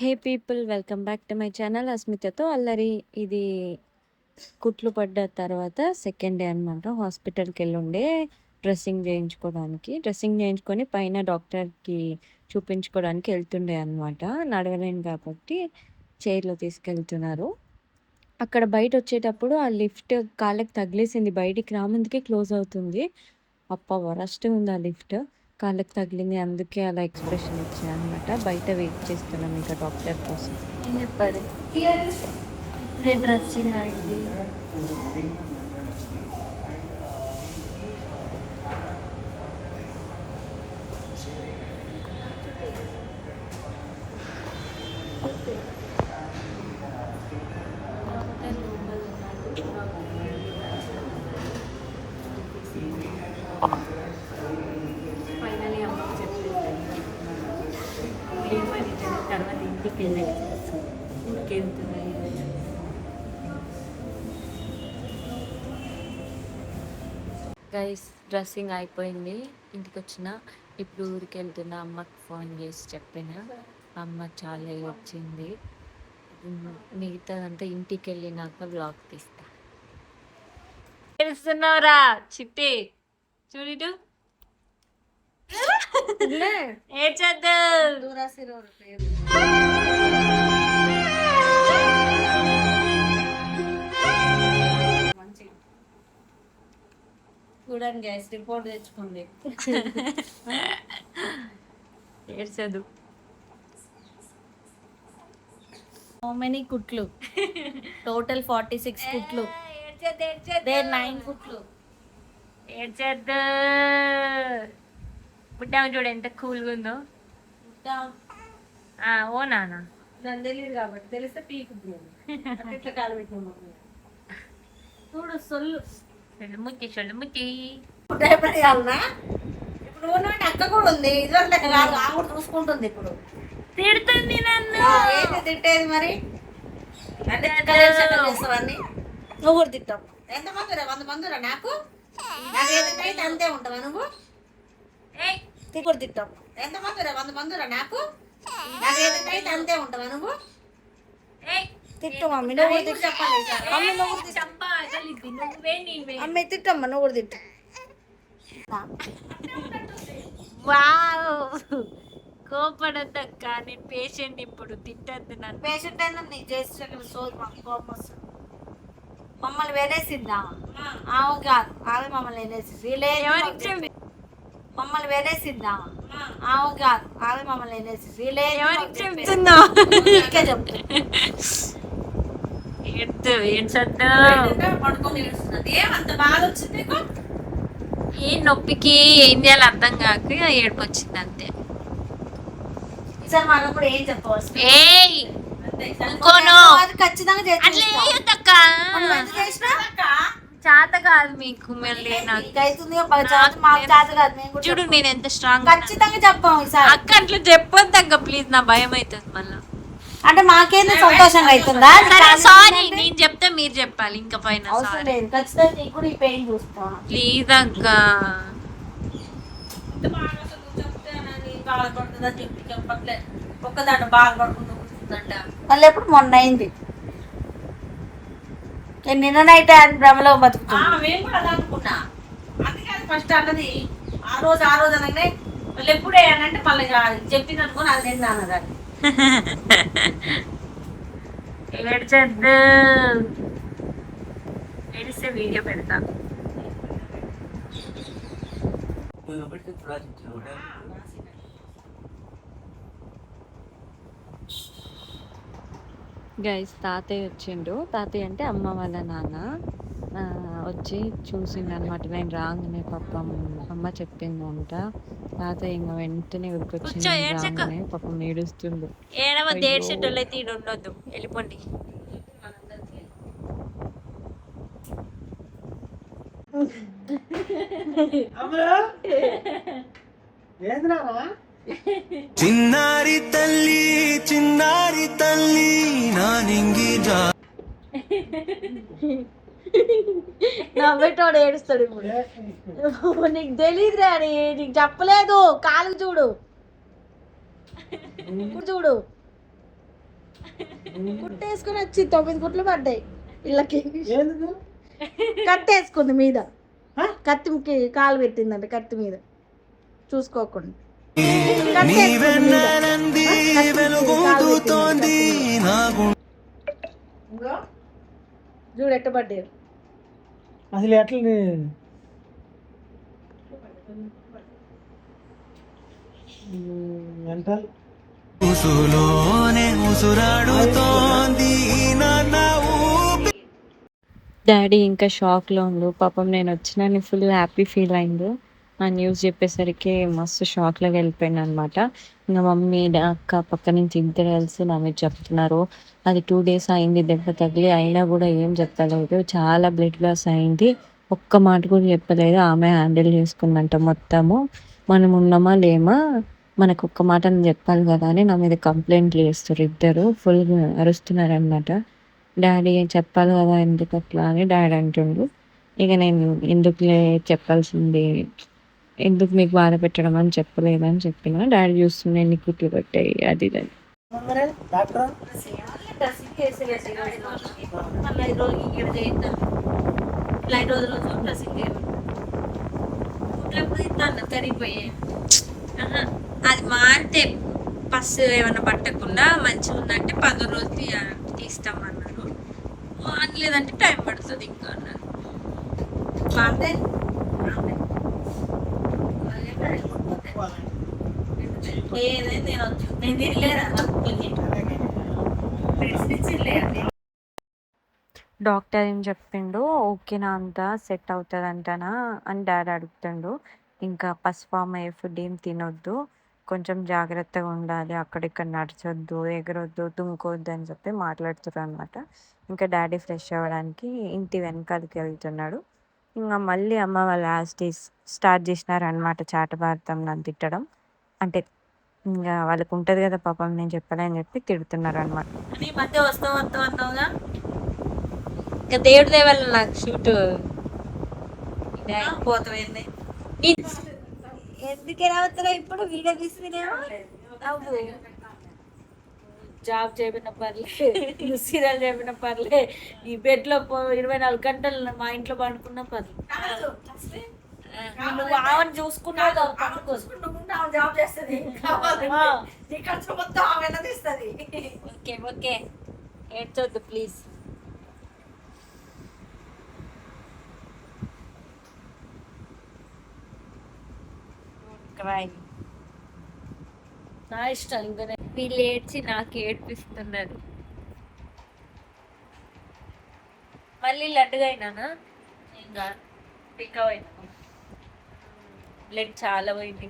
Hey people, welcome back to my channel అస్మితతో అల్లరి. ఇది కుట్లు పడ్డ తర్వాత సెకండ్ డే అనమాట. హాస్పిటల్కి వెళ్ళుండే డ్రెస్సింగ్ చేయించుకొని పైన డాక్టర్కి చూపించుకోవడానికి వెళ్తుండే అనమాట. నడవలేను కాబట్టి చైర్లో తీసుకెళ్తున్నారు. అక్కడ బయట వచ్చేటప్పుడు ఆ లిఫ్ట్ కాళ్ళకి తగిలేసింది, బయటికి రామందుకే క్లోజ్ అవుతుంది. వరస్ట్ ఉంది ఆ లిఫ్ట్, కాళ్ళకి తగిలింది, అందుకే అలా ఎక్స్ప్రెషన్ ఇచ్చాను అనమాట. బయట వెయిట్ చేస్తున్నాం ఇంకా డాక్టర్ కోసం. ఏం చెప్పాలి డ్రెస్సింగ్ అయింది. ఫైనలీ అమ్మకి చెప్పింది ఏమని, తర్వాత ఇంటికి వెళ్తున్నాయి. గైస్, డ్రెస్సింగ్ అయిపోయింది, ఇంటికి వచ్చిన. ఇప్పుడు ఊరికి వెళ్తున్నా. అమ్మకి ఫోన్ చేసి చెప్పిన, అమ్మ చాలా వచ్చింది. మిగతాదంతా ఇంటికి వెళ్ళినాక బ్లాగ్ తీస్తా. తెలుస్తున్నావురా చిట్టి, చూడు చూడండి గ్యాస్ రిపోర్ట్ తెచ్చుకుంది. ఏడ్చదు. హౌ మెనీ కుట్లు? టోటల్ 46 కుట్లు. 9 కుట్లు. ఏడ్చద్దు. పుట్టాము చూడు ఎంత కూల్గా ఉందో. ఓ నాన్న దాని తెలియదు కాబట్టి, తెలిస్తే పీకుద్ది. ఇట్లా కాలు పెట్టిన చూడు సొల్లు ముట్టి ఇప్పుడు అక్క కూడా ఉంది. ఇదివరకు కాదు, ఆ కూడా చూసుకుంటుంది. ఇప్పుడు తిడుతుంది నన్ను. ఏంటి తిట్టేది మరి? అంటే చేస్తావని నువ్వు కూడా తిట్టావు. ఎంతమందిరా? 100 మందిరా? నాకు ఏదైతే అంతే ఉంటావా నువ్వు? కూడా తిట్టావు. ఎంతమందిరా? 100 మందిరా? నాకు ఏదైతే అంతే ఉంటావా నువ్వు? తిట్టు మమ్మీ, నువ్వు కూడా చెప్పాలి. అమ్మ తిట్టమ్మా, నువ్వు కూడా తిట్టు. కోపడద్దక్క, నేను పేషెంట్. ఇప్పుడు తిట్టద్దు నన్ను. పేషెంట్ అయినా నీ చేసి సోది మాకు కోపం వస్తుంది. మమ్మల్ని వేరేసిద్దా? ఆమె కాదు, ఆమె మమ్మల్ని వేరేసి మమ్మల్ని వేరేసిద్దా? ఆమె కాదు, ఆమె మమ్మల్ని వేరేసి చెప్తున్నా. పడుకొని ఏమంత బాధ వచ్చింది? ఏ నొప్పికి ఏం చేయాలి అర్థం కాక ఏడుపు వచ్చింది అంతే. ఈసారి మనప్పుడు ఏం చెప్పవచ్చు? ఖచ్చితంగా చేత కాదు మీకు మళ్ళీ. చూడు నేను ఎంత స్ట్రాంగ్. ఖచ్చితంగా చెప్పాము ఈసారి. అక్క అట్లా చెప్పొద్దు అక్క ప్లీజ్, నా భయం అవుతుంది మళ్ళీ. అంటే మాకేందో సంతోషంగా అవుతుందా? సారీ, నేను చెప్తే మీరు చెప్పాలి ఇంకా పైన. ఖచ్చితంగా నీకు కూడా ఈ పెయిన్ చూస్తాను ప్లీజ్ అక్క. ఒక్కదాన్ని బాధపడుకుంటుందంట. మళ్ళీ ఎప్పుడు మొన్న అయింది. నిన్న నైట్ అని భ్రమలో బతుకుతున్నా. మేము కూడా అలా అనుకున్నా. అందుకే అది ఫస్ట్ అన్నది ఆ రోజు అనగానే మళ్ళీ ఎప్పుడే అని అంటే మళ్ళీ చెప్పింది అనుకుని అది నిన్న అన్నదాన్ని. ఏడ్చద్దు, ఏడిస్తే వీడియో పెడతా. గైస్, తాతయ్య వచ్చిండు. తాతయ్య అంటే అమ్మ వాళ్ళ నాన్న. వచ్చి చూసిండు అనమాట. నేను రాగానే పాపం అమ్మ చెప్పిందంట. తాతయ్య ఇంకా వెంటనే ఉరికొచ్చింది. రాగానే పాపం ఏడుస్తుండు. ఏడ్చేటోళ్ళైతే ఈడు ఉండొద్దు, వెళ్ళిపోండి. చిన్నారి తల్లి నానింగి నవ్వేటోడు ఏడుస్తాడు ఇప్పుడు. నీకు తెలియదురా అని నీకు చెప్పలేదు. కాలు చూడు చూడు. కుట్టేసుకుని వచ్చి 9 కుట్లు పడ్డాయి ఇళ్ళకి. కట్టేసుకుంది మీద, కత్తికి కాలు పెట్టిందంట కత్తి మీద చూసుకోకుండా. నీవెన్నెలంది వెలుగుతోంది నా చూడు ఎట్ట పడ్డారు అసలు ఎట్లా మెంటల్ ఉసులోనే ఉసురాడుతోంది నా ఊపి. డాడీ ఇంకా షాక్లో ఉండు. పాపం నేను వచ్చినా ఫుల్ హ్యాపీ ఫీల్ అయిండు. ఆ న్యూస్ చెప్పేసరికి మస్తు షాక్లోకి వెళ్ళిపోయాను అనమాట. ఇంకా మమ్మీ అక్క పక్క నుంచి ఇద్దరు కలిసి నా మీద చెప్తున్నారు. అది 2 days అయింది దెబ్బ తగిలి, అయినా కూడా ఏం చెప్పలేదు. చాలా బ్లడ్ లాస్ అయింది, ఒక్క మాట కూడా చెప్పలేదు. ఆమె హ్యాండిల్ చేసుకుందంట మొత్తము. మనం ఉన్నామా లేమా, మనకు ఒక్క మాట చెప్పాలి కదా అని నా మీద కంప్లైంట్లు చేస్తారు ఇద్దరు. ఫుల్ అరుస్తున్నారు అనమాట. డాడీ చెప్పాలి కదా ఎందుకు అట్లా అని డాడీ అంటుండు. ఇక నేను ఎందుకులే చెప్పాల్సింది, ఎందుకు మీకు బాధ పెట్టడం అని చెప్పలేదని చెప్పిన. డాడీ చూస్తుండే ఎన్ని కుట్లు పెట్టాయి అది ఇది అని. డాక్టర్ డ్రెస్సింగ్ చేసి మళ్ళీ 5 రోజులకి ఇక్కడ చేయిద్దాం. 5 రోజుల రోజు డ్రెస్సింగ్ చేయాలి. కుట్లప్పుడు ఇస్తాను తరిగిపోయాయి. అది మారితే పస్సు ఏమైనా పట్టకుండా మంచిగా ఉందంటే 10 రోజులు తీస్తామన్నారు. లేదంటే టైం పడుతుంది ఇంకా అన్నారు. అంటే ఏదైతే నేను తినలేదా డాక్టర్ ఏం చెప్పిండు, ఓకేనా అంతా సెట్ అవుతుందంటనా అని డాడీ అడుగుతుండు. ఇంకా పసుపామ ఏ ఫుడ్ ఏం తినొద్దు, కొంచెం జాగ్రత్తగా ఉండాలి, అక్కడిక్కడ నడచొద్దు, ఎగరొద్దు, తుమ్ముకోవద్దు అని చెప్పి మాట్లాడుతున్నారు అనమాట. ఇంకా డాడీ ఫ్రెష్ అవ్వడానికి ఇంటి వెనకాలకి వెళ్తున్నాడు. ఇంకా మళ్ళీ అమ్మ వాళ్ళ స్టార్ట్ చేసినారనమాట చాటభారతం నన్ను తిట్టడం. అంటే ఇంకా వాళ్ళకు ఉంటుంది కదా పాపం, నేను చెప్పలే అని చెప్పి తిడుతున్నారు అనమాట. నీ మధ్య వస్తావు అన్నావుగా. ఇంకా దేవుడి దేవాల నాకు షూట్ పోతామైంది. ఎందుకు ఎలా అవుతారో ఇప్పుడు వీడియో తీసుకునేమో జాబ్ చేయబడిన పర్లే, సీరియల్ చేయబడిన పర్లే, ఈ బెడ్లో 24 గంటలు మా ఇంట్లో పండుకున్న పర్లే. నువ్వు ఆమెను చూసుకున్నావు జాబ్ చేస్తుంది. మొత్తం ఆమె తీస్తుంది. ఓకే ఓకే ఏడ్చొద్దు ప్లీజ్. నా ఇష్టం. ఇంకా వీళ్ళు ఏడ్చి నాకు ఏడ్పిస్తున్నారు. మళ్ళీ లడ్డుగా అయినానా? ఇంకా పికప్ అయినా బ్లడ్ చాలా పోయింది.